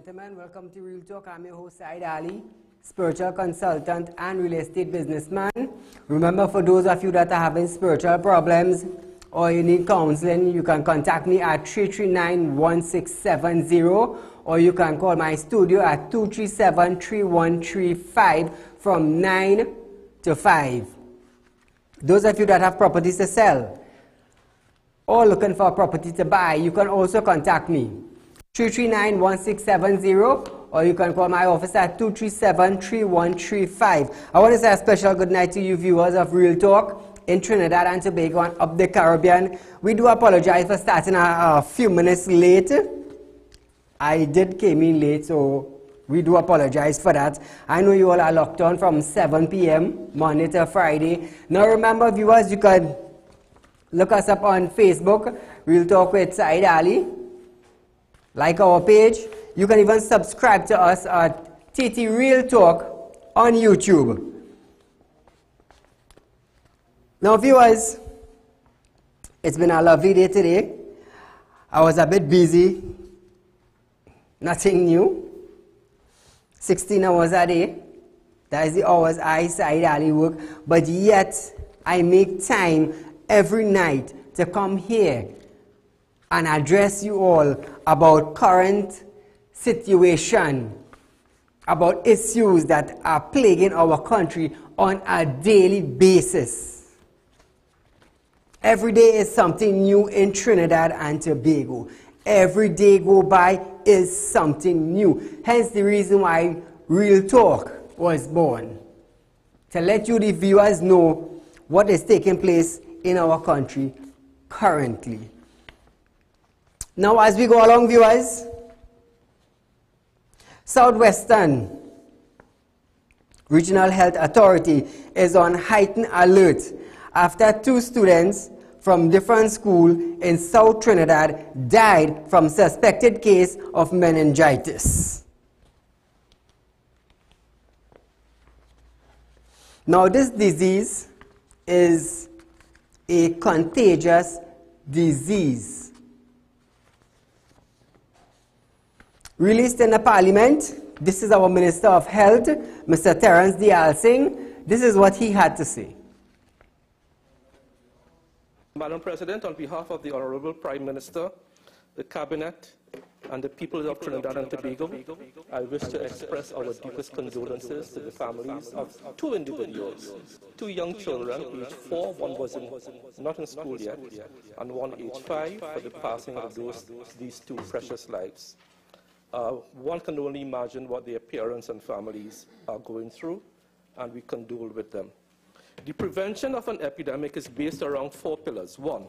gentlemen, welcome to Real Talk. I'm your host, Saieed Ali, spiritual consultant and real estate businessman. Remember, for those of you that are having spiritual problems or you need counseling, you can contact me at 339-1670, or you can call my studio at 237-3135 from 9 to 5. Those of you that have properties to sell or looking for a property to buy, you can also contact me. 339-1670, or you can call my office at 237-3135. I want to say a special good night to you viewers of Real Talk in Trinidad and Tobago and up the Caribbean. We do apologize for starting a few minutes late. I did came in late, so we do apologize for that. I know you all are locked on from 7 p.m. Monday to Friday. Now remember, viewers, you can look us up on Facebook, Real Talk with Saieed Ali. Like our page. You can even subscribe to us at STVRealtalk on YouTube. Now viewers, it's been a lovely day today. I was a bit busy. Nothing new. 16 hours a day. That is the hours I, Saieed Ali, work. But yet, I make time every night to come here and address you all about current situation, about issues that are plaguing our country on a daily basis. Every day is something new in Trinidad and Tobago. Every day go by is something new. Hence the reason why Real Talk was born. To let you the viewers know what is taking place in our country currently. Now, as we go along, viewers, Southwestern Regional Health Authority is on heightened alert after 2 students from different schools in South Trinidad died from suspected case of meningitis. Now, this disease is a contagious disease. Released in the Parliament, this is our Minister of Health, Mr. Terence Singh. This is what he had to say. Madam President, on behalf of the Honorable Prime Minister, the Cabinet, and the people of Trinidad and Tobago, I wish to express our deepest condolences to the families of 2 individuals, 2 young children, aged 4, one was not in school yet, and one aged 5, for the passing of these 2 precious lives. One can only imagine what their parents and families are going through, and we condole with them. The prevention of an epidemic is based around 4 pillars. 1,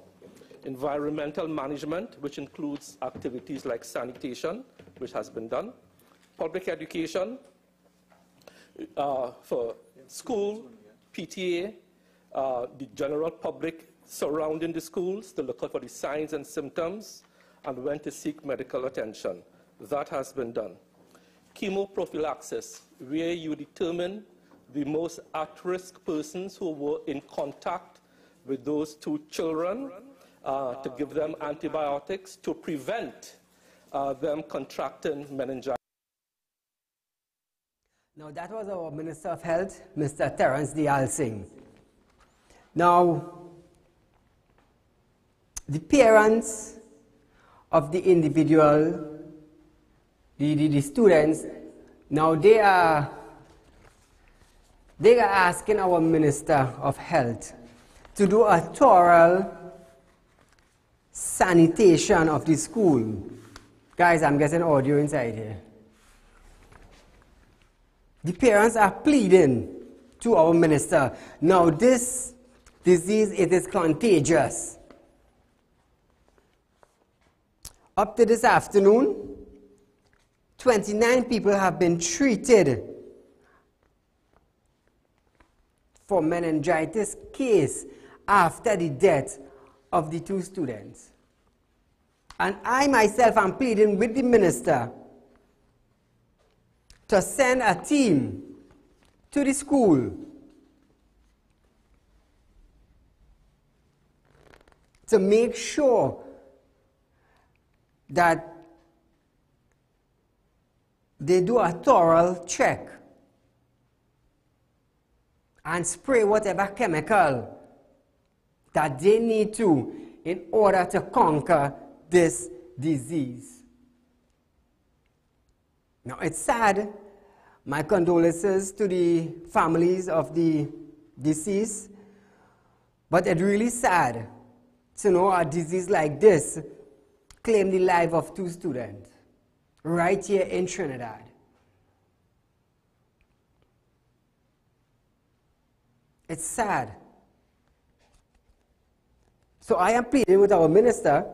environmental management, which includes activities like sanitation, which has been done, public education for school, PTA, the general public surrounding the schools to look out for the signs and symptoms and when to seek medical attention. That has been done. Chemoprophylaxis, where you determine the most at-risk persons who were in contact with those 2 children to give them antibiotics to prevent them contracting meningitis. Now that was our Minister of Health, Mr. Terence Singh. Now, the parents of the individual, the students, now they are asking our Minister of Health to do a thorough sanitation of the school. Guys, I'm getting audio inside here. The parents are pleading to our minister. Now this disease, it is contagious. Up to this afternoon, 29 people have been treated for meningitis case after the death of the 2 students. And I myself am pleading with the minister to send a team to the school to make sure that they do a thorough check and spray whatever chemical that they need to in order to conquer this disease. Now, it's sad. My condolences to the families of the deceased, but it's really sad to know a disease like this claimed the life of 2 students right here in Trinidad. It's sad. So I am pleading with our minister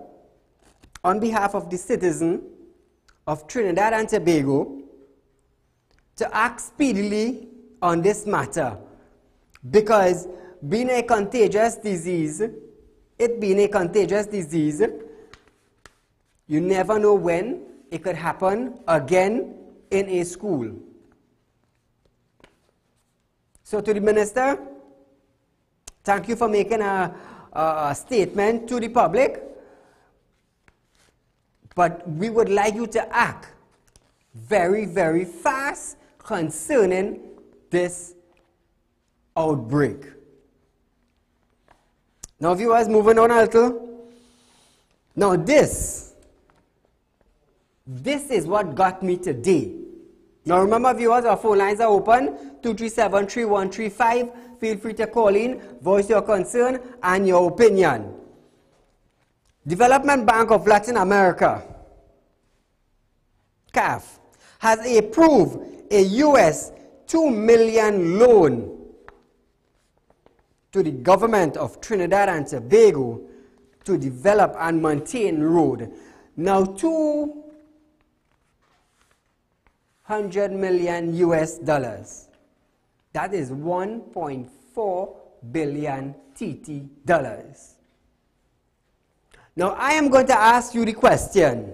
on behalf of the citizen of Trinidad and Tobago to act speedily on this matter, because being a contagious disease, you never know when it could happen again in a school. So to the minister, thank you for making a statement to the public, but we would like you to act very, very fast concerning this outbreak. Now, viewers, moving on a little. Now, this is what got me today. Now, remember, viewers, our phone lines are open, 237-3135. Feel free to call in, voice your concern and your opinion. Development Bank of Latin America, CAF, has approved a US $2 million loan to the government of Trinidad and Tobago to develop and maintain road. Now, $200 million US dollars. That is 1.4 billion TT dollars. Now, I am going to ask you the question,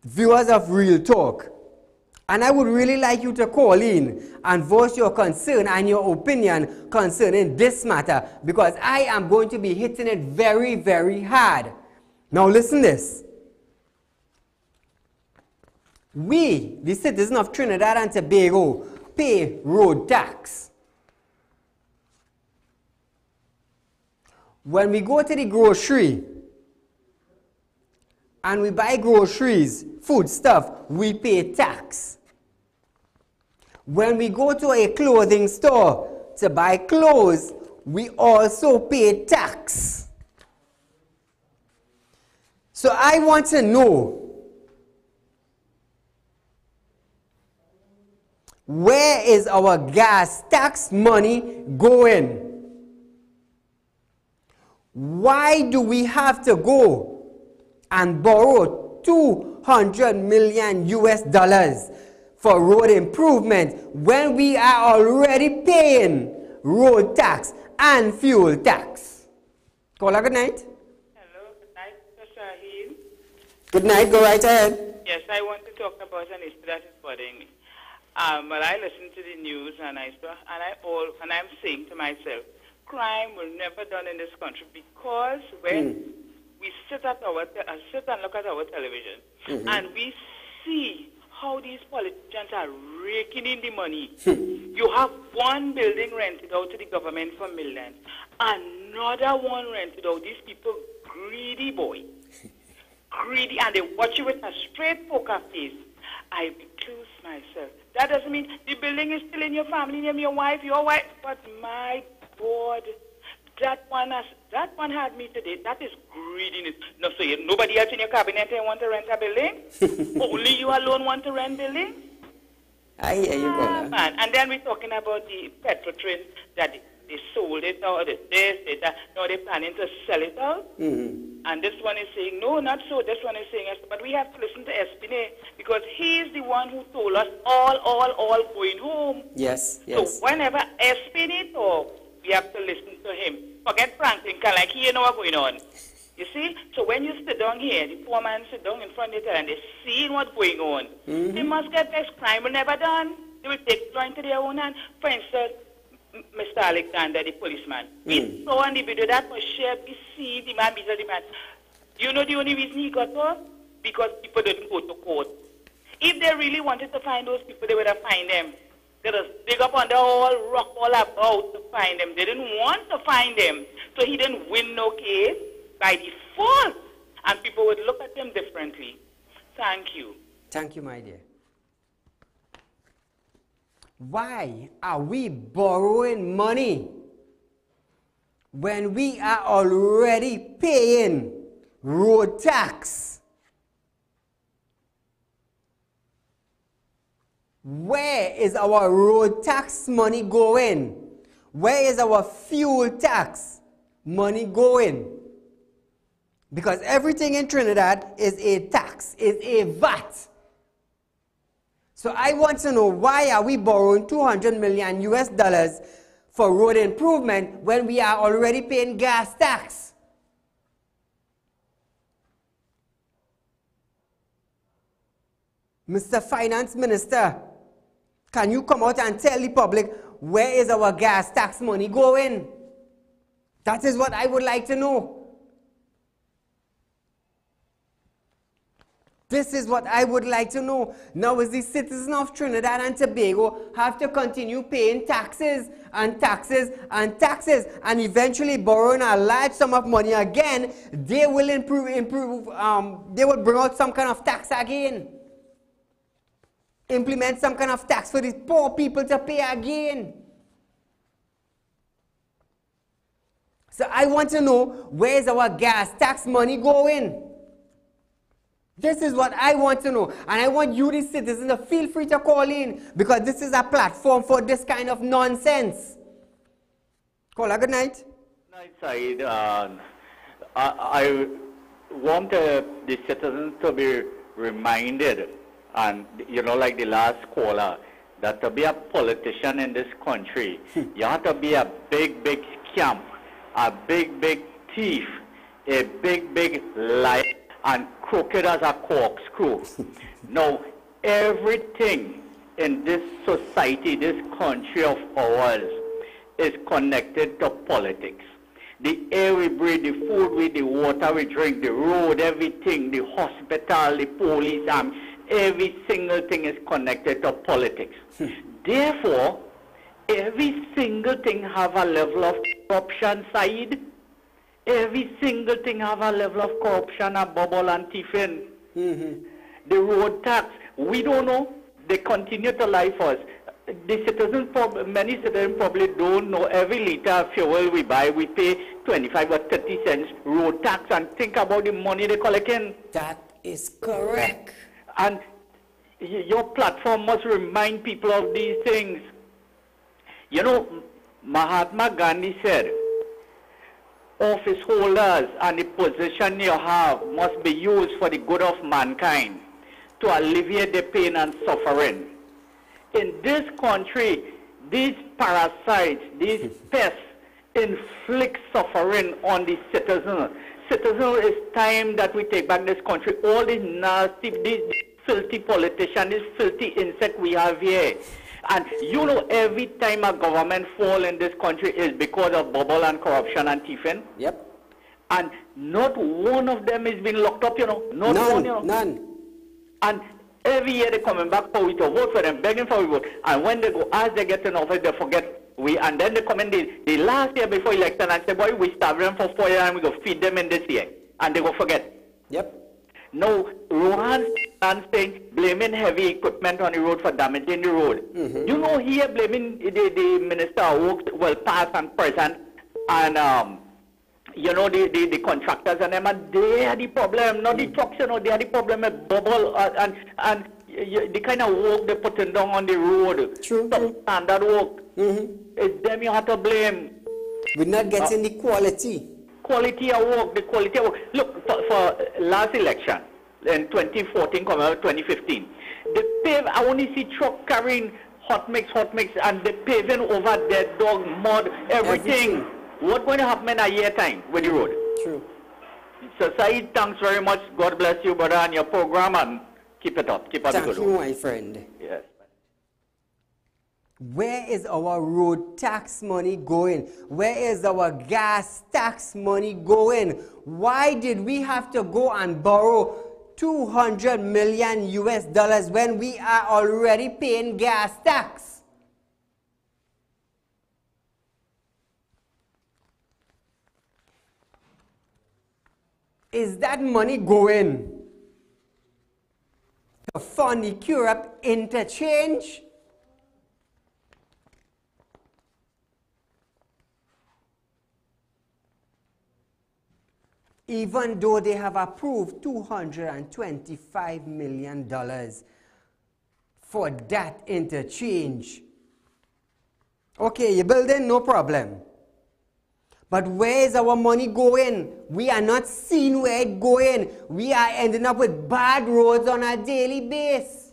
viewers of Real Talk, and I would really like you to call in and voice your concern and your opinion concerning this matter, because I am going to be hitting it very, very hard. Now, listen this. We, the citizens of Trinidad and Tobago, pay road tax. When we go to the grocery and we buy groceries, food stuff, we pay tax. When we go to a clothing store to buy clothes, we also pay tax. So I want to know, where is our gas tax money going? Why do we have to go and borrow $200 million US dollars for road improvement when we are already paying road tax and fuel tax? Caller, good night. Hello, good night, Mr. Saieed. Good night, go right ahead. Yes, I want to talk about an issue that is bothering me. But I listen to the news and I'm saying to myself, crime will never done in this country, because when we sit and look at our television and we see how these politicians are raking in the money. You have one building rented out to the government for millions, another one rented out. These people greedy, boy. Greedy, and they watch you with a straight poker face. I recluse myself. That doesn't mean the building is still in your family name, your wife, but my God, that one had me today. That is greediness. No, so nobody else in your cabinet want to rent a building? Only you alone want to rent building? I hear you, brother. Man. And then we're talking about the petrol train that they sold it or this, that. Now they're planning to sell it out. And this one is saying, no, not so. This one is saying, but we have to listen to Espinay, because he's the one who told us all going home. Yes. So whenever Espinay talks, we have to listen to him. Forget Franklin, like he know what's going on. You see? So when you sit down here, the poor man sit down in front of the and they're seeing what's going on. They must get this crime will never done. They will take it into their own hand. For instance, Mr. Alexander, the policeman. We saw on the video that was shared. We see the man, the man. You know the only reason he got off? Because people didn't go to court. If they really wanted to find those people, they would have found them. They just dig up on the whole rock all about to find them. They didn't want to find them. So he didn't win no case by default. And people would look at him differently. Thank you. Thank you, my dear. Why are we borrowing money when we are already paying road tax? Where is our road tax money going? Where is our fuel tax money going? Because everything in Trinidad is a tax, is a VAT. So I want to know, why are we borrowing $200 million US for road improvement when we are already paying gas tax? Mr. Finance Minister, can you come out and tell the public, where is our gas tax money going? That is what I would like to know. This is what I would like to know. Now, is the citizen of Trinidad and Tobago have to continue paying taxes and taxes and taxes, and eventually borrowing a large sum of money again? They will they will bring out some kind of tax again. Implement some kind of tax for these poor people to pay again. So I want to know, where is our gas tax money going? This is what I want to know. And I want you, the citizens, to feel free to call in, because this is a platform for this kind of nonsense. Caller, good night. Good night, Saeed. I want the citizens to be reminded, and you know, like the last caller, that to be a politician in this country, you have to be a big, big scamp, a big, big thief, a big, big liar, and crooked as a corkscrew. Now, everything in this society, this country of ours, is connected to politics. The air we breathe, the food we eat, the water we drink, the road, everything, the hospital, the police, every single thing is connected to politics. Therefore, every single thing have a level of corruption side. Every single thing have a level of corruption, a bubble and thieving. The road tax, we don't know. They continue to lie for us. The citizens, many citizens probably don't know. Every liter of fuel we buy, we pay 25 or 30 cents road tax, and think about the money they collect in. That is correct. And your platform must remind people of these things. You know, Mahatma Gandhi said, office holders and the position you have must be used for the good of mankind, to alleviate the pain and suffering. In this country, these parasites, these pests, inflict suffering on the citizens. Citizens, it's time that we take back this country. All these nasty, these filthy politicians, these filthy insects we have here. And you know, every time a government fall in this country is because of bubble and corruption and thieving. Yep. And not one of them is being locked up, you know. Not None, one, you know. none. And every year they're coming back for we to vote for them, begging for we vote. And when they go, as they get in office, they forget we. And then they come in the last year before election and say, boy, we starve them for 4 years and we go feed them in this year. And they go forget. Yep. No, Rohan saying, blaming heavy equipment on the road for damaging the road. You know, here blaming the minister who works, well, past and present, and you know, the contractors and them, and they are the problem, not the trucks, you know, they are the problem with bubble and the kind of work they putting down on the road. True. Standard work. It's them you have to blame. We're not getting the quality. Quality of work, the quality of work. Look, for last election, in 2014, 2015, they pave, I only see truck carrying hot mix, and they paving over dead dog, mud, everything. What's going to happen in a year time with the road? True. So, Saeed, thanks very much. God bless you, brother, and your program, and keep it up. Keep up the good work. Thank you, my friend. Yes. Where is our road tax money going? Where is our gas tax money going? Why did we have to go and borrow $200 million US when we are already paying gas tax. Is that money going to fund the Europe interchange? Even though they have approved $225 million for that interchange. Okay, you're building, no problem. But where is our money going? We are not seeing where it's going. We are ending up with bad roads on a daily basis.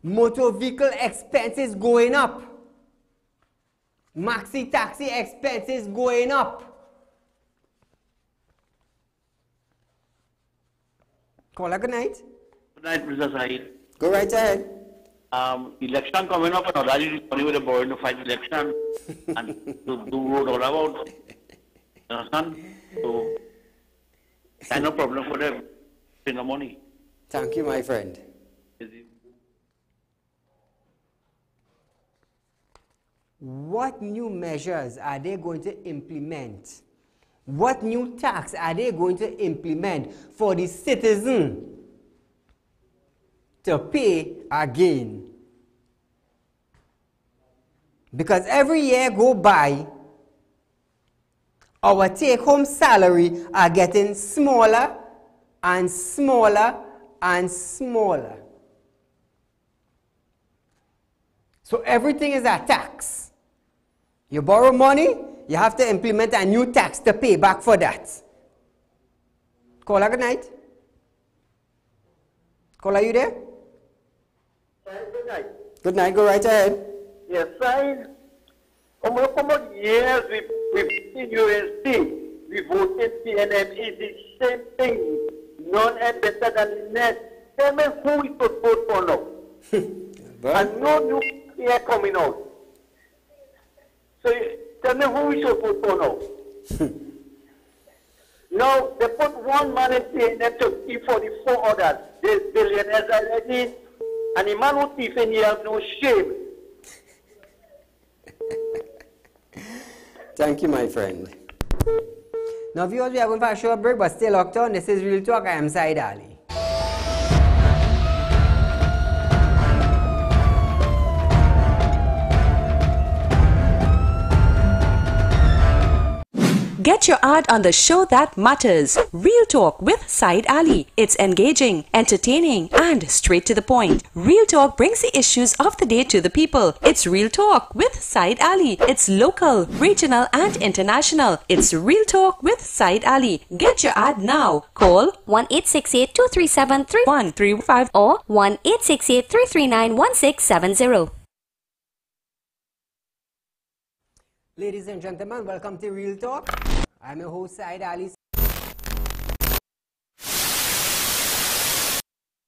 Motor vehicle expenses going up. Maxi taxi expenses going up. Caller, good night. Good night, Mr. Saeed. Go right ahead. Election coming up, and already money with the board to fight election and to do road all about. You understand? So, there's no problem for them. Paying the money. Thank you, my friend. What new measures are they going to implement? What new tax are they going to implement for the citizen to pay again? Because every year go by, our take-home salary are getting smaller and smaller and smaller. So everything is a tax. You borrow money, you have to implement a new tax to pay back for that. Caller, good night. Caller, you there? Good night. Good night, go right ahead. Yes, sir. Over years we've seen UNC. We voted CNM. It's the same thing. None is better than the next. Tell me who we should vote for now. And no new year coming out. So tell me who we should vote for now. Now, they put one man in CNM to keep for the four others. There's billionaires already. And the man who thief in here have no shame. Thank you, my friend. Now, viewers, we are going for a short break, but stay locked on. This is Real Talk. I am Saieed Ali. Get your ad on the show that matters. Real Talk with Saieed Ali. It's engaging, entertaining, and straight to the point. Real Talk brings the issues of the day to the people. It's Real Talk with Saieed Ali. It's local, regional, and international. It's Real Talk with Saieed Ali. Get your ad now. Call 1-868-237-3135 or 1-868-339-1670. Ladies and gentlemen, welcome to Real Talk. I'm your host, Saieed Ali.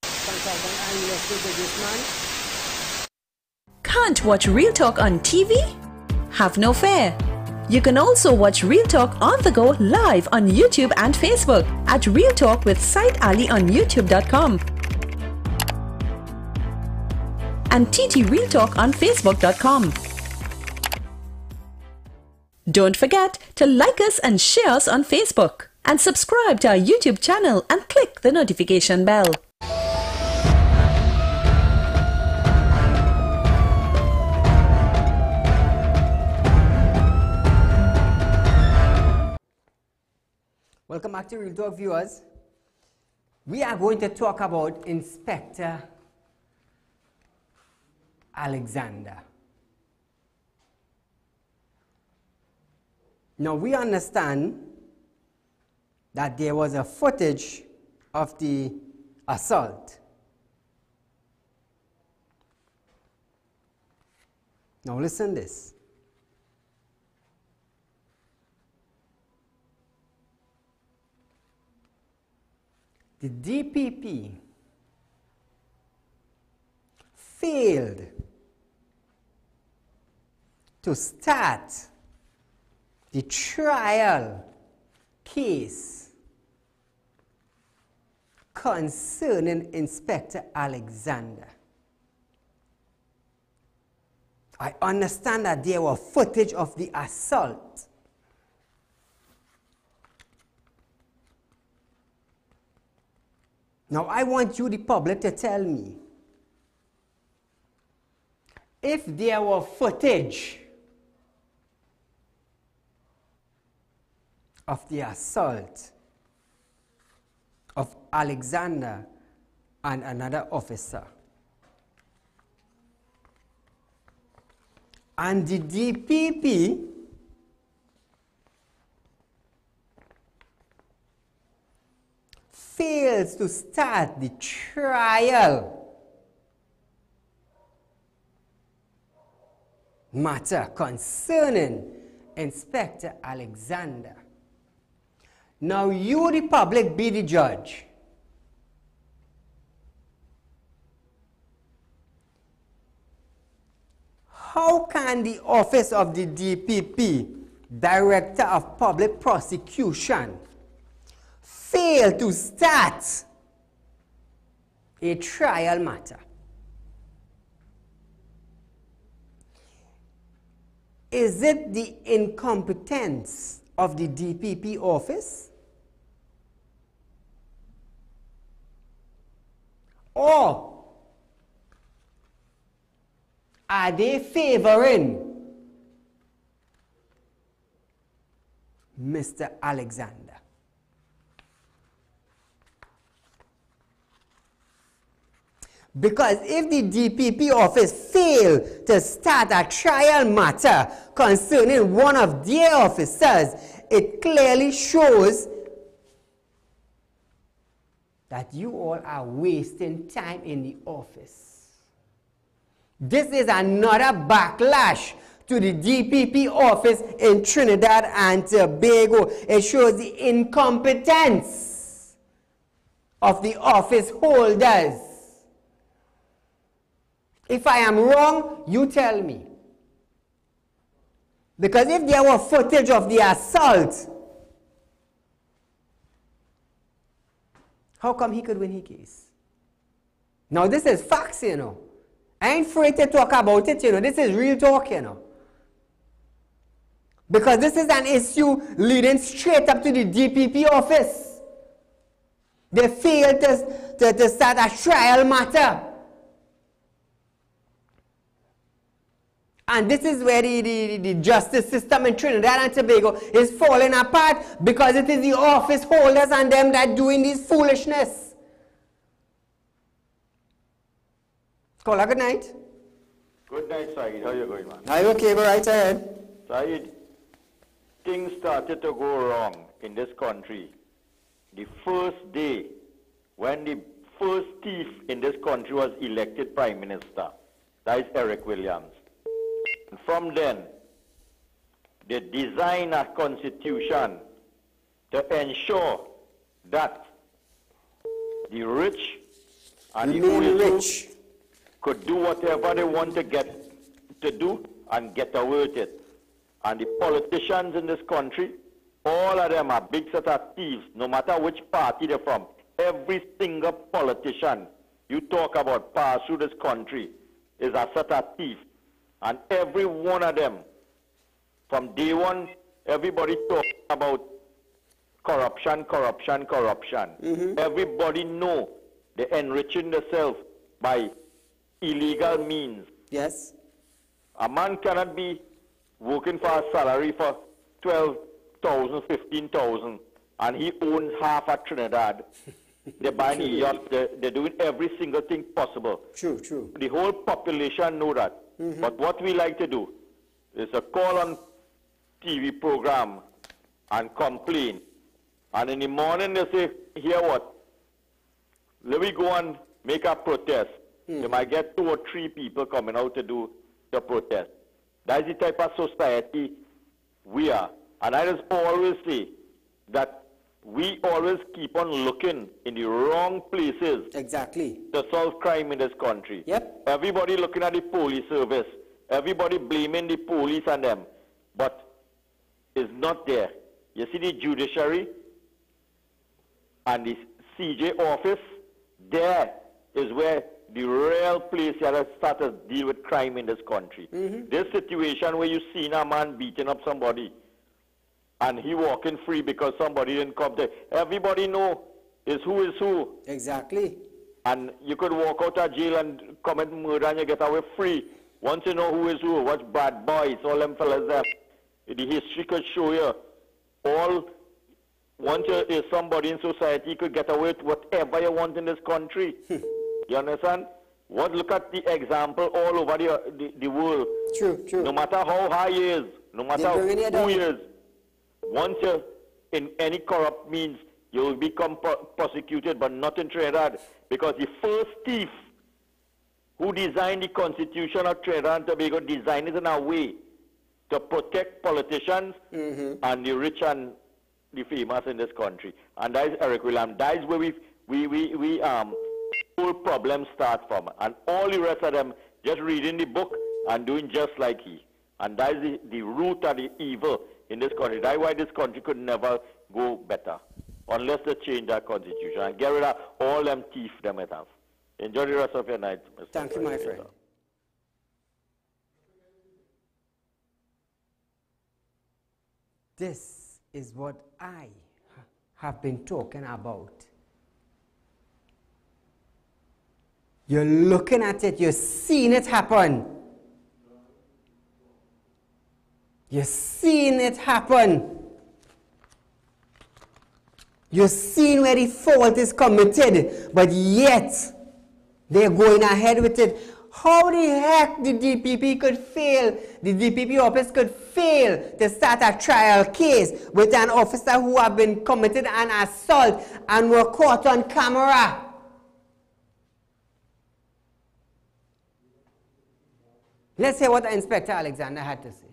Consultant and investor businessman. Can't watch Real Talk on TV? Have no fear. You can also watch Real Talk on the go live on YouTube and Facebook at Real Talk with Saieed Ali on YouTube.com and TT Real Talk on Facebook.com. Don't forget to like us and share us on Facebook and subscribe to our YouTube channel and click the notification bell. Welcome back to Real Talk, viewers. We are going to talk about Inspector Alexander. Now, we understand that there was a footage of the assault. Now, listen this. The DPP failed to start the trial case concerning Inspector Alexander. I understand that there were footage of the assault. Now I want you, the public, to tell me if there were footage of the assault of Alexander and another officer, and the DPP fails to start the trial matter concerning Inspector Alexander. Now you, the public, be the judge. How can the office of the DPP, Director of Public Prosecution, fail to start a trial matter? Is it the incompetence of the DPP office? Or are they favoring Mr. Alexander? Because if the DPP office fail to start a trial matter concerning one of their officers, it clearly shows that you all are wasting time in the office. This is another backlash to the DPP office in Trinidad and Tobago. It shows the incompetence of the office holders. If I am wrong, you tell me. Because if there were footage of the assault, how come he could win his case? Now this is facts, you know. I ain't afraid to talk about it, you know. This is real talk, you know. Because this is an issue leading straight up to the DPP office. They failed to start a trial matter. And this is where the justice system in Trinidad and Tobago is falling apart, because it is the office holders and them that doing this foolishness. Caller, good night. Good night, Saeed. How you going, man? Are you okay? Go right ahead. Saeed, things started to go wrong in this country the first day when the first thief in this country was elected Prime Minister. That is Eric Williams. And from then, they designed a constitution to ensure that the rich and the rich could do whatever they want to do and get away with it. And the politicians in this country, all of them are big set of thieves, no matter which party they're from. Every single politician you talk about pass through this country is a set of thief. And every one of them, from day one, everybody talks about corruption, corruption, corruption. Everybody know they're enriching themselves by illegal means. Yes. A man cannot be working for a salary for 12,000, 15,000, and he owns half of Trinidad. They're buying a yacht. They're doing every single thing possible. True, true. The whole population know that. But what we like to do is a call on TV program and complain. And in the morning they say, here what? Let me go and make a protest. You might get 2 or 3 people coming out to do the protest. That's the type of society we are. And I just always say that we always keep on looking in the wrong places. Exactly. To solve crime in this country. Yep. Everybody looking at the police service. Everybody blaming the police and them. But it's not there. You see, the judiciary and the CJ office, there is where the real place you have to start to deal with crime in this country. This situation where you seen a man beating up somebody and he walking free because somebody didn't come there. Everybody know is who. Exactly. And you could walk out of jail and commit murder and you get away free. Once you know who is who, watch Bad Boys, all them fellas there. The history could show you. Once you is somebody in society, you could get away with whatever you want in this country. You understand? Look at the example all over the world. True. No matter how high he is, no matter who he is, once you're in any corrupt means, you will become prosecuted, but not in Trinidad. Because the first thief who designed the Constitution of Trinidad and Tobago designed it in a way to protect politicians and the rich and the famous in this country. And that is Eric William. That is where whole problem starts from. And all the rest of them just reading the book and doing just like he. And that is the root of the evil in this country. That's why this country could never go better unless they change that constitution and get rid of all them teeth they might have. Enjoy the rest of your night, Mr. Thank you, my friend. This is what I have been talking about. You're looking at it, you're seeing it happen. You're seeing it happen. You're seeing where the fault is committed, but yet they're going ahead with it. How the heck the DPP could fail, the DPP office could fail to start a trial case with an officer who have been committed an assault and were caught on camera? Let's hear what Inspector Alexander had to say.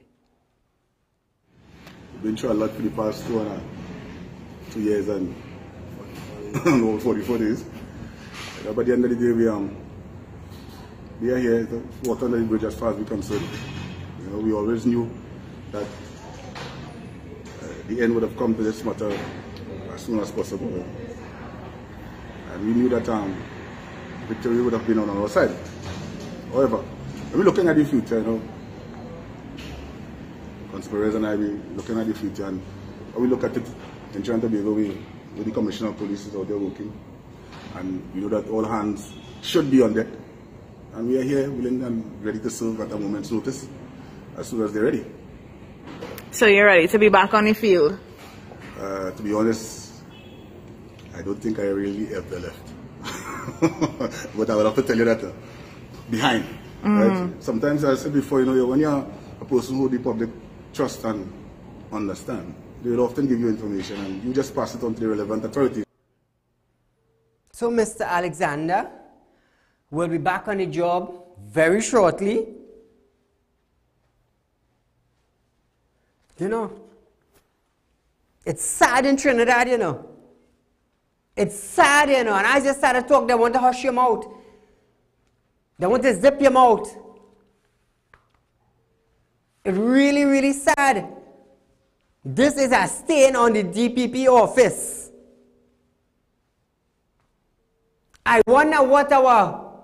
We've been through a lot for the past 2 years and over 44 days. But at the end of the day, we are here to walk under the bridge as far as we're concerned. You know, we always knew that the end would have come to this matter as soon as possible. And we knew that victory would have been on our side. However, when we're looking at the future, you know, conspirators and I, we're looking at the future, and when we look at it in Trinidad and Tobago, with the Commissioner of Police is out there working, and we know that all hands should be on deck, and we are here willing and ready to serve at a moment's notice as soon as they're ready. So you're ready to be back on the field? To be honest, I don't think I really ever left. But I would have to tell you that behind. Right? Sometimes, as I said before, you know, when you're a person who the public trust and understand, they will often give you information and you just pass it on to the relevant authorities. So Mr. Alexander will be back on the job very shortly. You know, it's sad in Trinidad, you know. It's sad, you know, and I just started talking, they want to hush your mouth. They want to zip your mouth. It's really, really sad. This is a stain on the DPP office. I wonder what our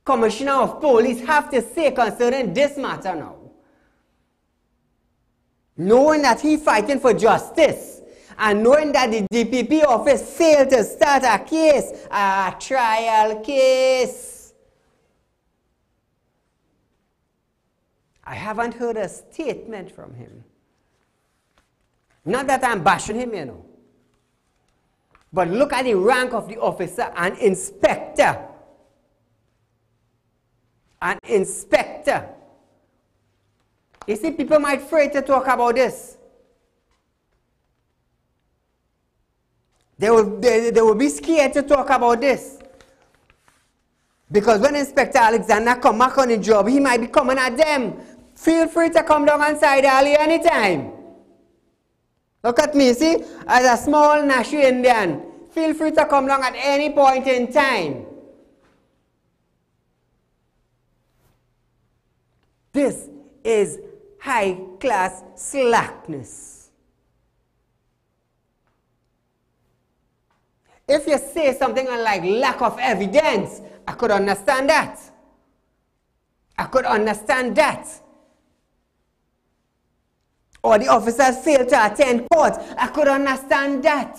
Commissioner of Police have to say concerning this matter now. Knowing that he's fighting for justice, and knowing that the DPP office failed to start a case, a trial case. I haven't heard a statement from him. Not that I'm bashing him, you know. But look at the rank of the officer, an inspector. An inspector. You see, people might be afraid to talk about this. They will be scared to talk about this. Because when Inspector Alexander come back on the job, he might be coming at them. Feel free to come down on Saieed Ali anytime. Look at me, see? As a small Nashi Indian, feel free to come down at any point in time. This is high-class slackness. If you say something like lack of evidence, I could understand that. I could understand that. Or the officers failed to attend court, I could understand that.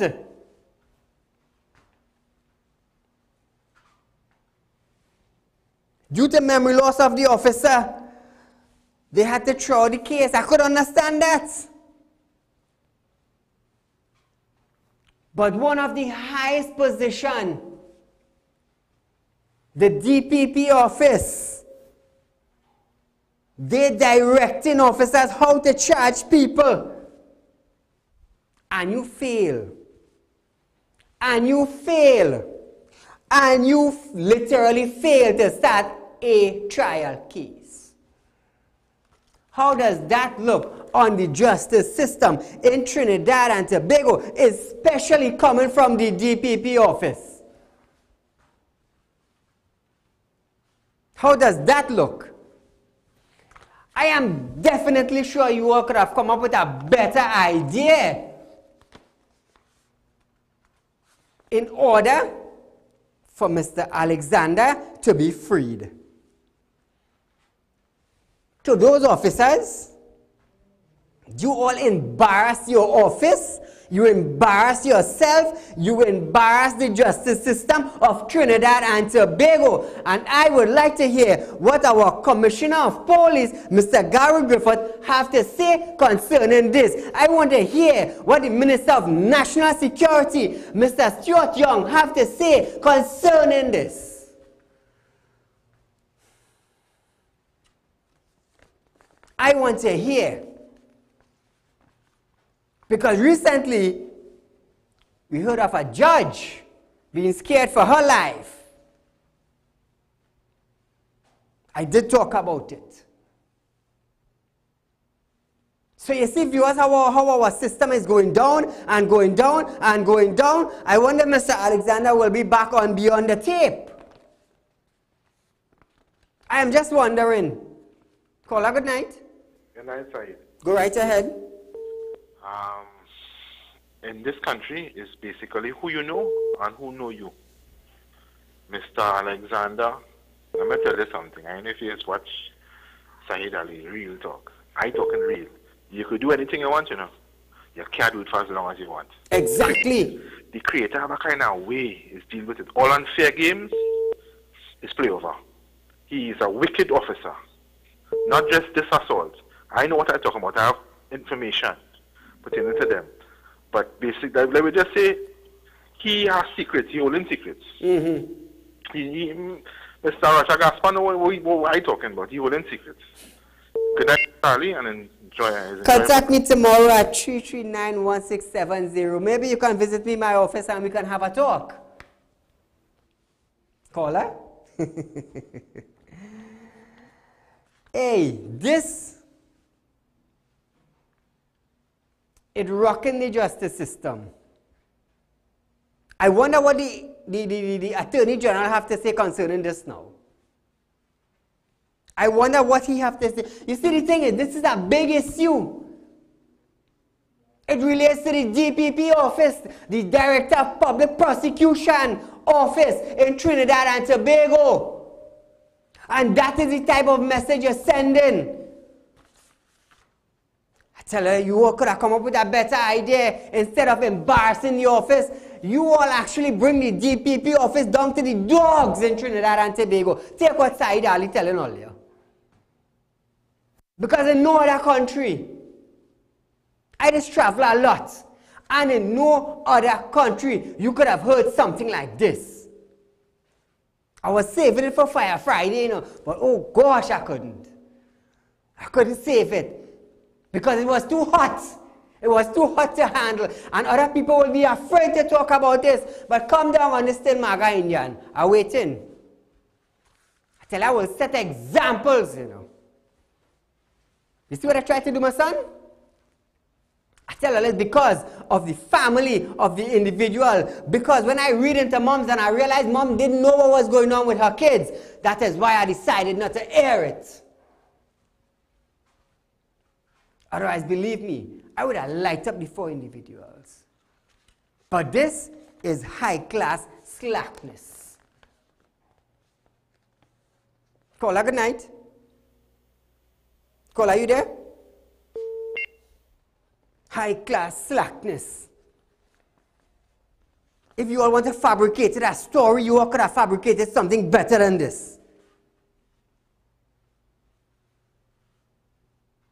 Due to memory loss of the officer, they had to throw the case. I could understand that. But one of the highest position, the DPP office, they directing officers how to charge people. And you fail. And you fail. And you literally fail to start a trial case. How does that look on the justice system in Trinidad and Tobago, especially coming from the DPP office? How does that look? I am definitely sure you all could have come up with a better idea in order for Mr. Alexander to be freed. To those officers, you all embarrass your office, you embarrass yourself, you embarrass the justice system of Trinidad and Tobago. And I would like to hear what our Commissioner of Police, Mr. Gary Griffith, have to say concerning this. I want to hear what the Minister of National Security, Mr. Stuart Young, have to say concerning this. I want to hear. Because recently, we heard of a judge being scared for her life. I did talk about it. So you see, viewers, how our system is going down and going down and going down. I wonder Mr. Alexander will be back on Beyond the Tape. I am just wondering. Caller, good night. Good night, Saeed. Go right ahead. In this country, it's basically who you know and who know you. Mr. Alexander, let me tell you something. I don't know if you just watch Saieed Ali, Real Talk. I talking real. You could do anything you want, you know. You can't do it for as long as you want. Exactly. The creator have a kind of way is deal with it. All unfair games is play over. He is a wicked officer. Not just this assault. I know what I'm talking about. I have information pertaining to them. But basically, let me just say, he has secrets. He holding secrets. Mm-hmm. Mr. Rasha Gaspar, know what I'm talking about. He holding secrets. Good night, Charlie, and enjoy. Contact me tomorrow at 339-1670. Maybe you can visit me in my office and we can have a talk. Caller? Hey, this, it rocking the justice system. I wonder what the Attorney General have to say concerning this now. I wonder what he have to say. You see, the thing is, this is a big issue. It relates to the DPP office, the Director of Public Prosecution office in Trinidad and Tobago. And that is the type of message you're sending. I tell her, you all could have come up with a better idea. Instead of embarrassing the office, you all actually bring the DPP office down to the dogs in Trinidad and Tobago. Take what Saieed Ali telling all you. Because in no other country, I just travel a lot, and in no other country, you could have heard something like this. I was saving it for Fire Friday, you know, but oh gosh, I couldn't. I couldn't save it because it was too hot. It was too hot to handle, and other people will be afraid to talk about this. But come down on the Still Maga Indian. I'm waiting. I tell you, I will set examples, you know. You see what I tried to do, my son? I tell her it's because of the family of the individual. Because when I read into moms and I realized mom didn't know what was going on with her kids, that is why I decided not to air it. Otherwise, believe me, I would have lighted up the 4 individuals. But this is high-class slackness. Caller, good night. Caller, are you there? High-class slackness. If you all want to fabricate that story, you all could have fabricated something better than this.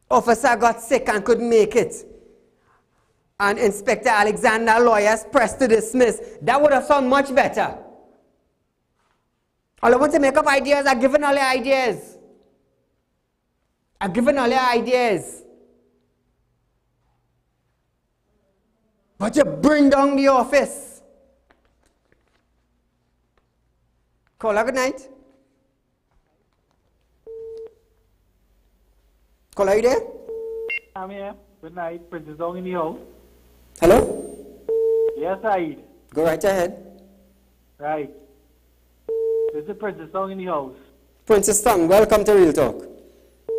Officer got sick and couldn't make it. And Inspector Alexander lawyers pressed to dismiss. That would have sounded much better. All I want to make up ideas, I've given all the ideas. I've given all the ideas. But you bring down the office. Caller, good night. Caller, are you there? I'm here. Good night. Princess Dong in the house. Hello? Yes, Saeed. Go right ahead. Right. This is Princess Dong in the house. Princess Tong, welcome to Real Talk.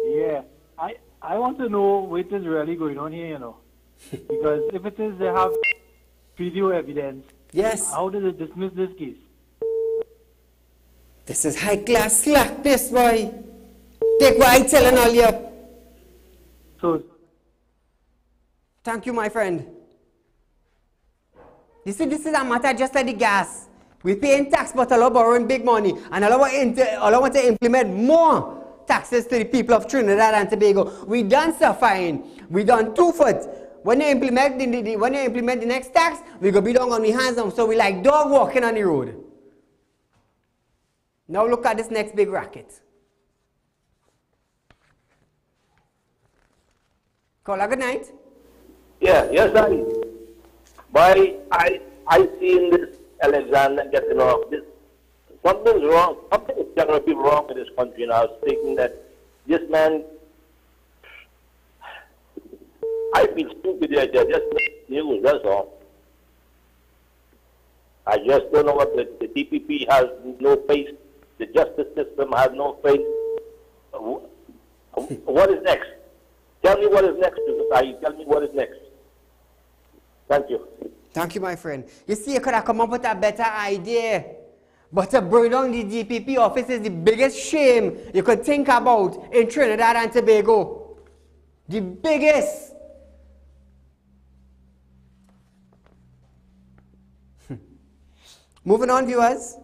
Yeah. I want to know what is really going on here, you know. Because if it is they have video evidence, yes. How does it dismiss this case? This is high-class slackness, boy. Take what I'm telling all you. So, thank you, my friend. You see, this is a matter just like the gas. We paying tax, but all borrowing big money. And all want to implement more taxes to the people of Trinidad and Tobago. We done suffering. We done 2 foot. When they implement the next tax, we go be down on the hands on. So we like dog walking on the road. Now look at this next big racket. Caller, good night. Yeah, yes, I seen this Alexander getting off. Something's wrong. Something is generally wrong in this country. And I was thinking that this man, I feel stupid there. They're just news, that's all. I just don't know what the DPP has no face. The justice system has no face. What is next? Tell me what is next, Saeed. Tell me what is next. Thank you. Thank you, my friend. You see, you could have come up with a better idea. But to bring down the DPP office is the biggest shame you could think about in Trinidad and Tobago. The biggest. Moving on, viewers.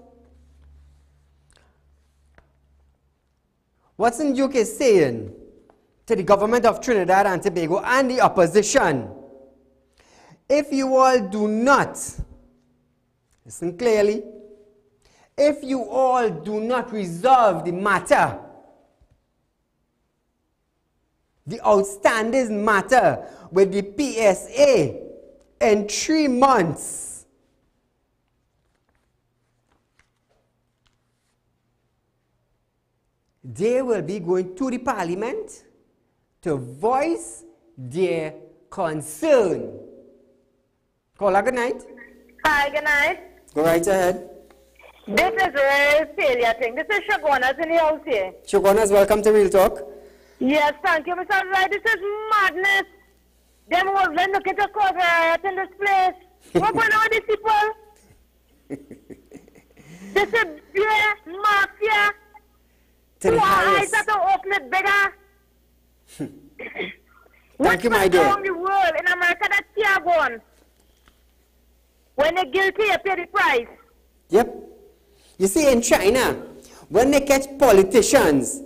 Watson Duke is saying to the government of Trinidad and Tobago and the opposition, if you all do not, listen clearly, if you all do not resolve the matter, the outstanding matter with the PSA in 3 months, they will be going to the parliament to voice their concern. Caller, good night. Hi, good night. Go right ahead. This is a failure thing. This is Shagonas in the house here. Shagonas, welcome to Real Talk. Yes, thank you, Mr. Wright. This is madness. Them Muslims looking to cause riot in this place. What's going on with these people? This is beer, mafia. Who eyes have to open it bigger. Thank you, my dear. What's around the world in America that's tear gone? When they're guilty, you pay the price. Yep. You see, in China, when they catch politicians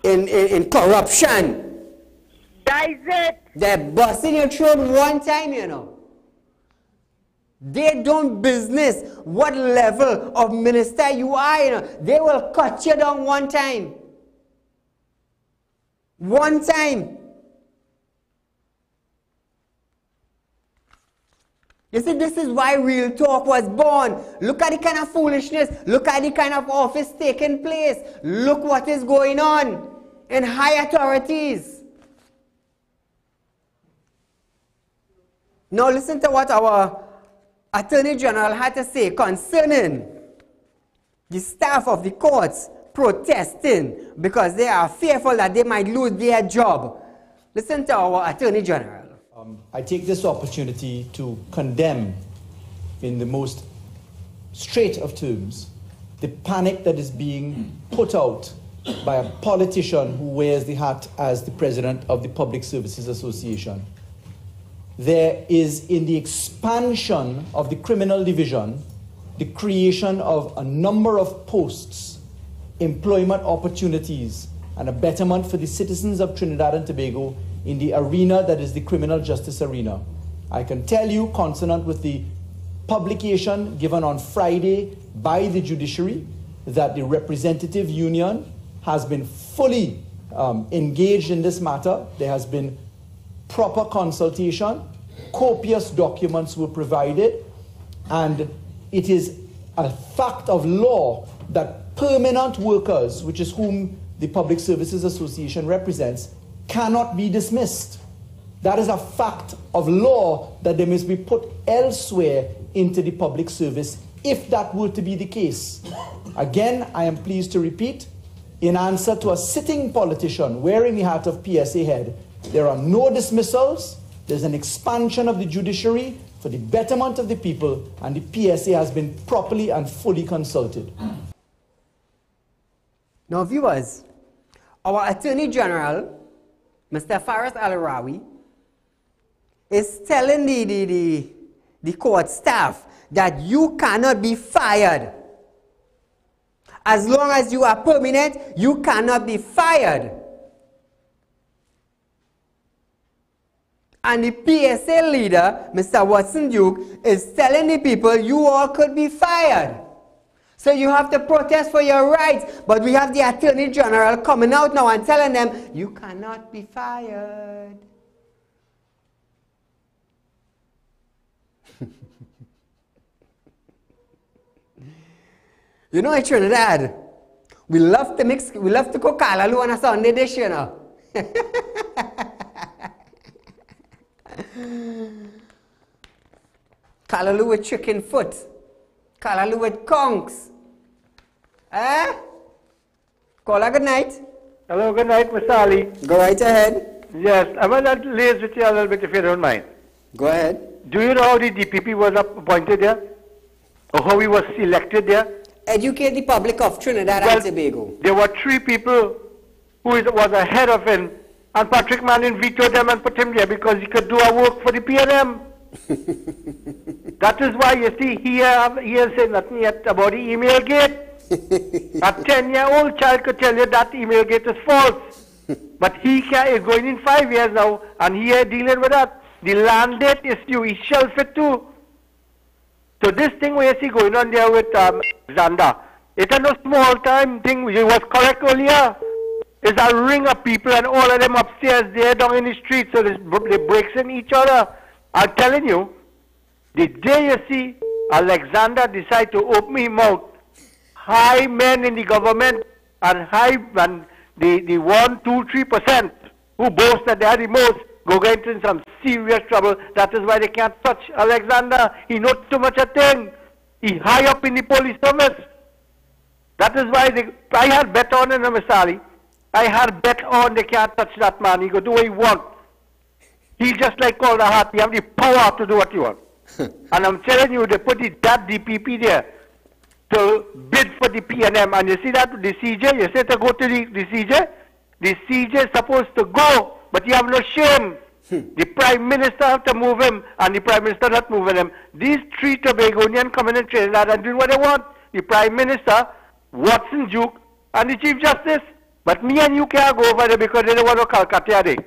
in corruption, that is it. They're busting your throat one time, you know. They don't business what level of minister you are, you know. They will cut you down one time. One time. You see, this is why Real Talk was born. Look at the kind of foolishness. Look at the kind of office taking place. Look what is going on in high authorities. Now listen to what our Attorney General had to say concerning the staff of the courts protesting because they are fearful that they might lose their job. Listen to our Attorney General. I take this opportunity to condemn in the most straight of terms the panic that is being put out by a politician who wears the hat as the president of the Public Services Association. There is, in the expansion of the criminal division, the creation of a number of posts, employment opportunities, and a betterment for the citizens of Trinidad and Tobago in the arena that is the criminal justice arena. I can tell you, consonant with the publication given on Friday by the judiciary, that the representative union has been fully engaged in this matter. There has been proper consultation, copious documents were provided, and it is a fact of law that permanent workers, which is whom the Public Services Association represents, cannot be dismissed. That is a fact of law that they must be put elsewhere into the public service if that were to be the case. Again, I am pleased to repeat, in answer to a sitting politician wearing the hat of PSA head, there are no dismissals. There's an expansion of the judiciary for the betterment of the people, and the PSA has been properly and fully consulted. Now, viewers, our Attorney General, Mr. Faris Al-Rawi, is telling the court staff that you cannot be fired. As long as you are permanent, you cannot be fired. And the PSA leader, Mr. Watson Duke, is telling the people you all could be fired. So you have to protest for your rights. But we have the Attorney General coming out now and telling them, you cannot be fired. You know, in Trinidad, we love to cook kalaloo on a Sunday dish, you know. Kalaloo with chicken foot. Kalaloo with conchs. Eh? Caller, good night. Hello, good night, Mr. Ali. Go right ahead. Yes, I'm going to liaise with you a little bit if you don't mind. Go ahead. Do you know how the DPP was appointed there? Or how he was selected there? Educate the public of Trinidad and Tobago. There were 3 people who was ahead of him, and Patrick Manning vetoed them and put him there because he could do our work for the PNM. That is why, you see, he has said nothing yet about the email gate. A 10-year-old child could tell you that email gate is false. But he is going in 5 years now, and he is dealing with that. The land debt issue, he shelved it too. So this thing we see going on there with Alexander, it's a no small time thing. It was correct earlier. It's a ring of people and all of them upstairs there down in the street, so they breaks in each other. I'm telling you, the day you see Alexander decide to open his mouth, high men in the government and the 1, 2, 3% who boast that they are the most, go get into some serious trouble. That is why they can't touch Alexander. He knows too much a thing. He high up in the police service. That is why I had bet on him, Mr. Ali. I had bet on they can't touch that man. He go do what he want. He just like call the heart. He have the power to do what he want. And I'm telling you, they put that DPP there to bid for the PNM. And you see that with the CJ, you say to go to the CJ. The CJ is supposed to go, but you have no shame. The Prime Minister have to move him, and the Prime Minister not moving him. These 3 Tobagonians coming in Trinidad and doing what they want. The Prime Minister, Watson Duke, and the Chief Justice. But me and you can't go over there because they don't want to Calcutta.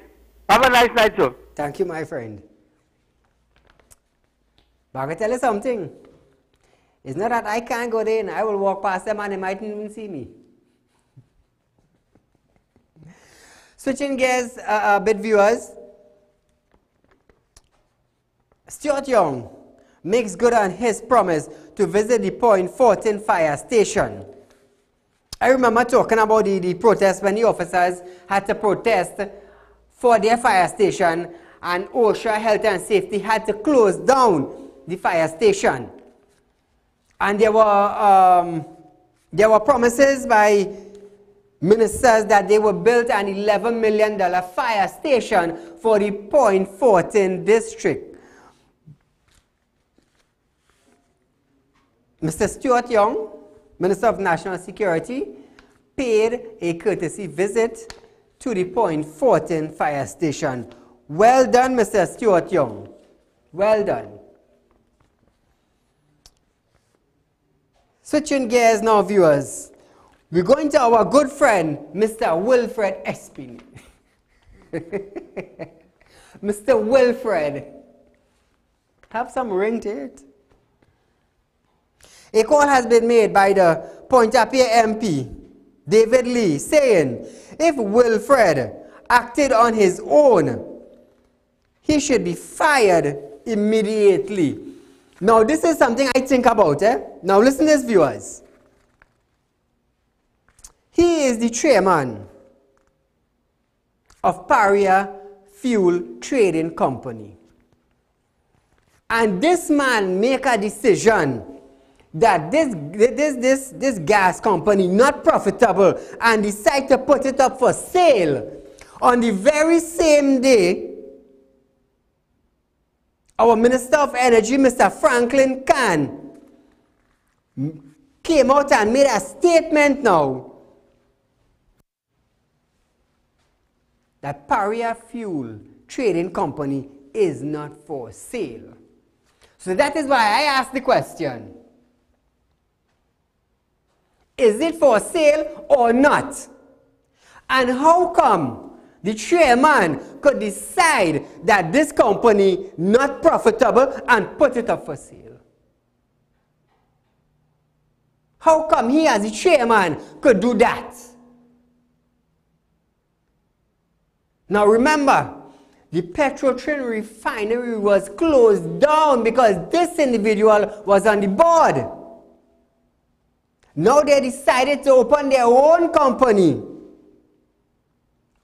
Have a nice night, sir. Thank you, my friend. But I can tell you something. It's not that I can't go there and I will walk past them and they mightn't even see me. Switching gears a bit, viewers. Stuart Young makes good on his promise to visit the Point 14 fire station. I remember talking about the protest when the officers had to protest for their fire station, and OSHA Health and Safety had to close down the fire station. And there were promises by ministers that they would build an $11 million fire station for the Point 14 district. Mr. Stuart Young, Minister of National Security, paid a courtesy visit to the Point Fortin fire station. Well done, Mr. Stuart Young. Well done. Switching gears now, viewers. We're going to our good friend, Mr. Wilfred Espin. Mr. Wilfred. Have some ring to it. A call has been made by the Pointe-à-Pitre MP, David Lee, saying if Wilfred acted on his own, he should be fired immediately. Now, this is something I think about. Now, listen to this, viewers. He is the chairman of Paria Fuel Trading Company. And this man make a decision that this gas company not profitable and decide to put it up for sale. On the very same day, our Minister of Energy, Mr. Franklin Kahn, came out and made a statement now that Paria Fuel Trading Company is not for sale. So that is why I asked the question. Is it for sale or not? And how come the chairman could decide that this company not profitable and put it up for sale? How come he as the chairman could do that? Now remember, the Petrotrin refinery was closed down because this individual was on the board. Now they decided to open their own company.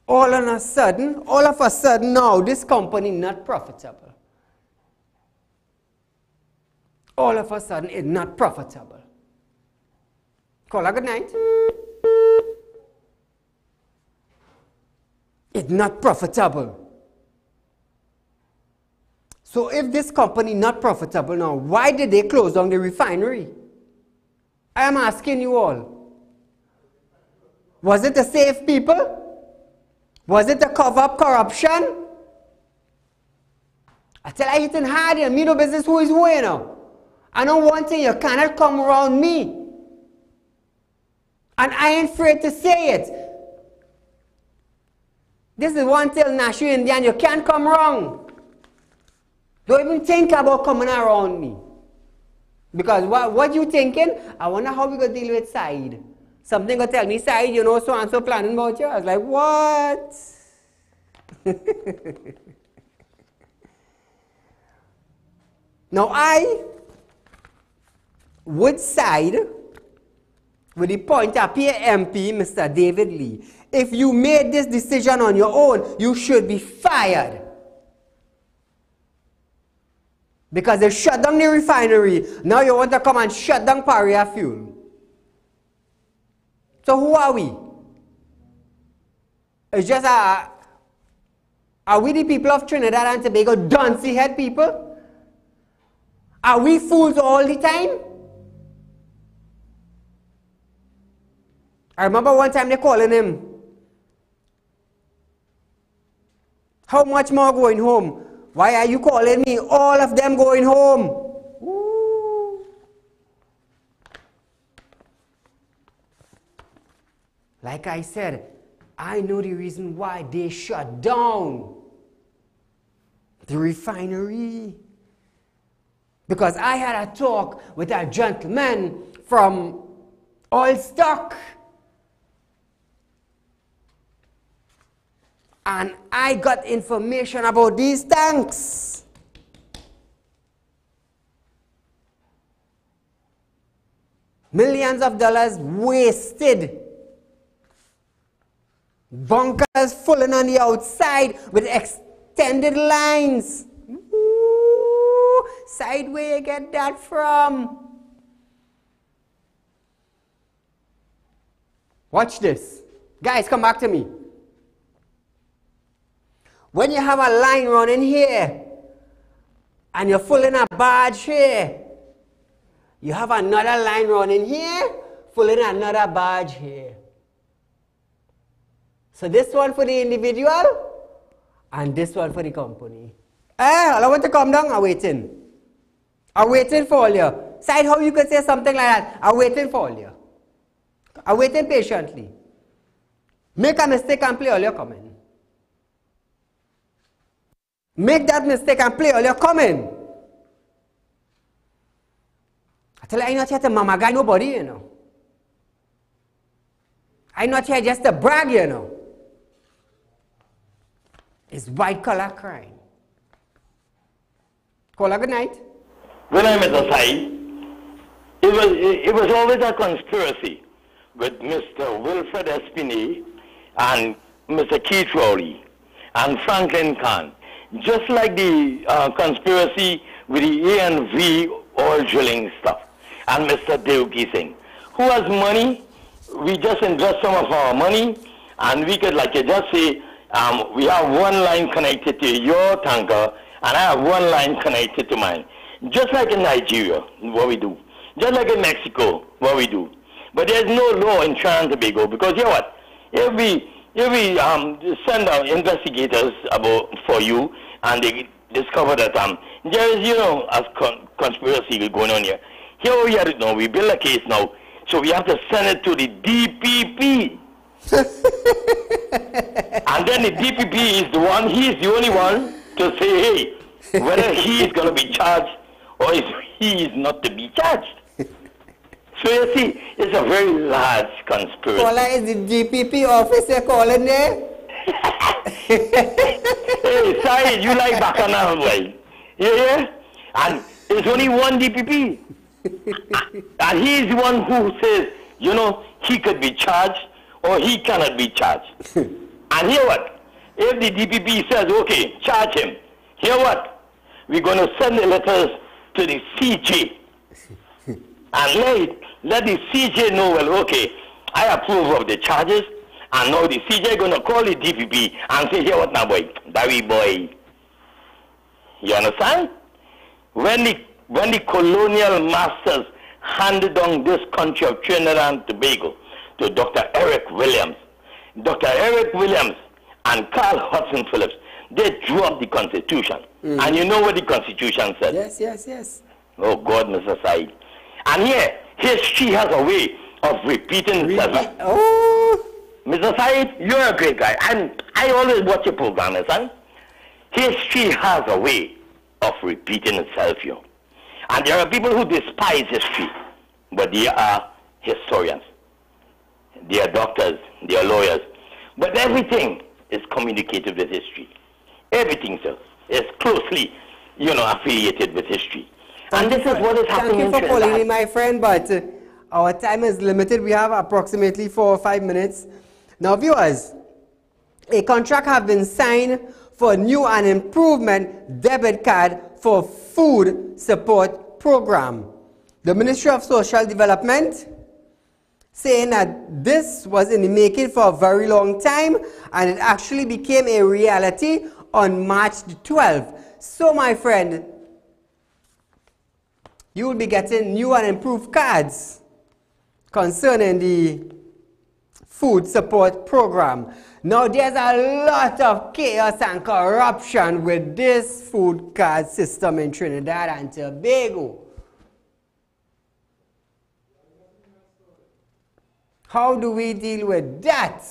All of a sudden now, this company not profitable. All of a sudden, it's not profitable. Call a good night. It's not profitable. So if this company not profitable now, why did they close down the refinery? I am asking you all. Was it to save people? Was it to cover up corruption? I tell you, it's hard here. Me no business who is who, you know. I know one thing, you cannot come around me. And I ain't afraid to say it. This is one thing, National Indian, you can't come wrong. Don't even think about coming around me. Because what you thinking? I wonder how we going to deal with Saieed. Something going to tell me, Saieed, you know, so and so planning about you. I was like, what? Now I would side with the Pointe-à-Pitre MP, Mr. David Lee. If you made this decision on your own, you should be fired. Because they shut down the refinery. Now you want to come and shut down Paria Fuel. So who are we? It's just are we the people of Trinidad and Tobago, duncy head people? Are we fools all the time? I remember one time they calling him. How much more going home? Why are you calling me? All of them going home. Ooh. Like I said, I know the reason why they shut down the refinery. Because I had a talk with a gentleman from Oil Stock. And I got information about these tanks. Millions of dollars wasted. Bunkers falling on the outside with extended lines. Ooh, side where you get that from? Watch this. Guys, come back to me. When you have a line running here, and you're full in a barge here, You have another line running here, pulling another barge here. So this one for the individual, and this one for the company. I want to come down, I'm waiting. I'm waiting for all you. Said how you could say something like that. I'm waiting for all you. I'm waiting patiently. Make a mistake and play all your comment. Make that mistake and play all your comment. I tell you, I'm not here to mama guy nobody, you know. I'm not here just to brag, you know. It's white collar crime. Call her good night. When I met Saieed, it was always a conspiracy with Mr. Wilfred Espinay and Mr. Keith Rowley and Franklin Kahn. Just like the conspiracy with the A&V oil drilling stuff and Mr. Deuki Singh. Who has money? We just invest some of our money and we could, like you just say, we have one line connected to your tanker and I have one line connected to mine. Just like in Nigeria, what we do. Just like in Mexico, what we do. But there's no law in Trinidad and Tobago because you know what? If we send our investigators for you and they discover that there is, you know, a conspiracy going on here. Here we have it now. We build a case now. So we have to send it to the DPP. And then the DPP is the one, he's the only one to say, hey, whether he is going to be charged or he is not to be charged. So you see, it's a very large conspiracy. Caller, is the DPP officer calling there? Hey, Saieed, you like Bacchanal, boy. Yeah? And there's only one DPP. And he's the one who says, you know, he could be charged or he cannot be charged. And hear what? If the DPP says, okay, charge him, hear what? We're going to send the letters to the CJ. And let the CJ know, well, okay, I approve of the charges, and now the CJ going to call the DPP and say, here what now, boy? Barry boy. You understand? When the colonial masters handed down this country of Trinidad and Tobago to Dr. Eric Williams and Carl Hudson Phillips, they drew up the Constitution. Mm-hmm. And you know what the Constitution said? Yes. Oh, God, Mr. Saieed. And here, history has a way of repeating itself. Oh. Mr. Saieed, you're a great guy. And I always watch your program, son. History has a way of repeating itself, you know. And there are people who despise history, but they are historians. They are doctors, they are lawyers. But everything is communicated with history. Everything, sir, is closely, you know, affiliated with history. And this is what is happening in Trinidad. Thank you for calling me, my friend, but our time is limited. We have approximately 4 or 5 minutes. Now, viewers, a contract has been signed for a new and improvement debit card for food support program. The Ministry of Social Development saying that this was in the making for a very long time and it actually became a reality on March the 12th. So, my friend, you will be getting new and improved cards concerning the food support program. Now, there's a lot of chaos and corruption with this food card system in Trinidad and Tobago. How do we deal with that?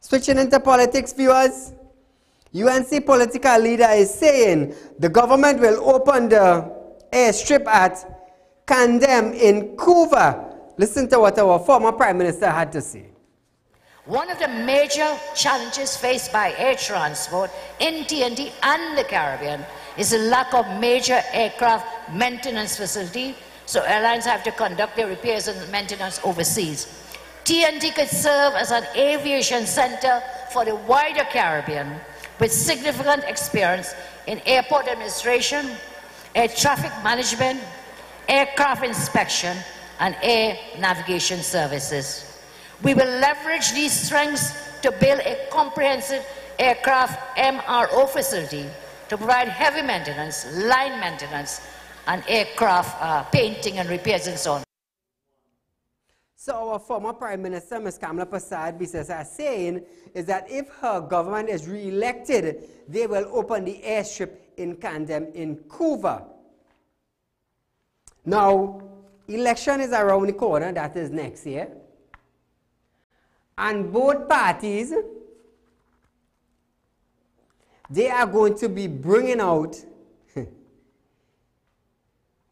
Switching into politics, viewers. UNC political leader is saying the government will open the airstrip at Candem in Cuba. Listen to what our former Prime Minister had to say. One of the major challenges faced by air transport in TNT and the Caribbean is the lack of major aircraft maintenance facility, so airlines have to conduct their repairs and maintenance overseas. TNT could serve as an aviation center for the wider Caribbean with significant experience in airport administration, air traffic management, aircraft inspection, and air navigation services. We will leverage these strengths to build a comprehensive aircraft MRO facility to provide heavy maintenance, line maintenance, and aircraft painting and repairs and so on. So our former Prime Minister, Ms. Kamala Prasad Biswas, is saying is that if her government is re-elected, they will open the airstrip in Camden in Cuba. Now, election is around the corner, that is next year. And both parties, they are going to be bringing out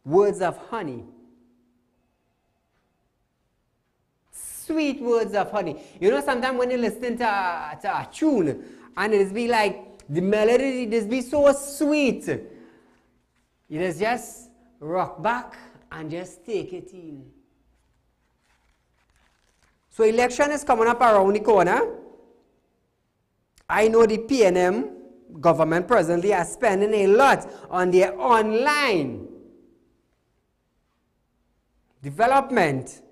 words of honey. Sweet words of honey. You know, sometimes when you listen to a tune, and it be like, the melody just be so sweet. You just rock back and just take it in. So election is coming up around the corner. I know the PNM government presently are spending a lot on their online development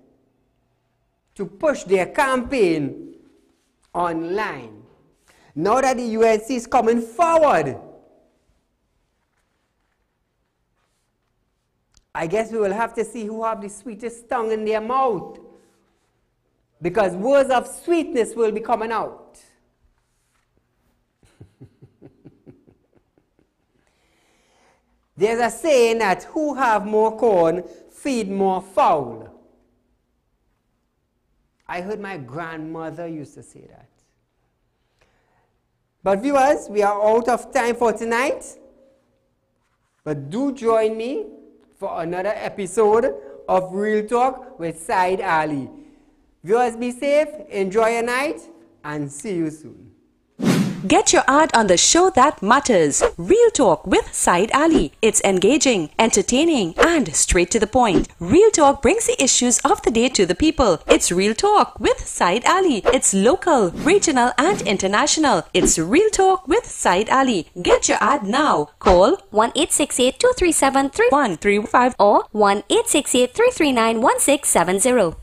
to push their campaign online. Now that the UNC is coming forward, I guess we will have to see who have the sweetest tongue in their mouth, because words of sweetness will be coming out. There's a saying that who have more corn feed more fowl. I heard my grandmother used to say that. But viewers, we are out of time for tonight. But do join me for another episode of Real Talk with Saieed Ali. Viewers, be safe, enjoy your night, and see you soon. Get your ad on the show that matters. Real Talk with Saieed Ali. It's engaging, entertaining, and straight to the point. Real Talk brings the issues of the day to the people. It's Real Talk with Saieed Ali. It's local, regional, and international. It's Real Talk with Saieed Ali. Get your ad now. Call 1-868-237-3135 or 1-868-339-1670.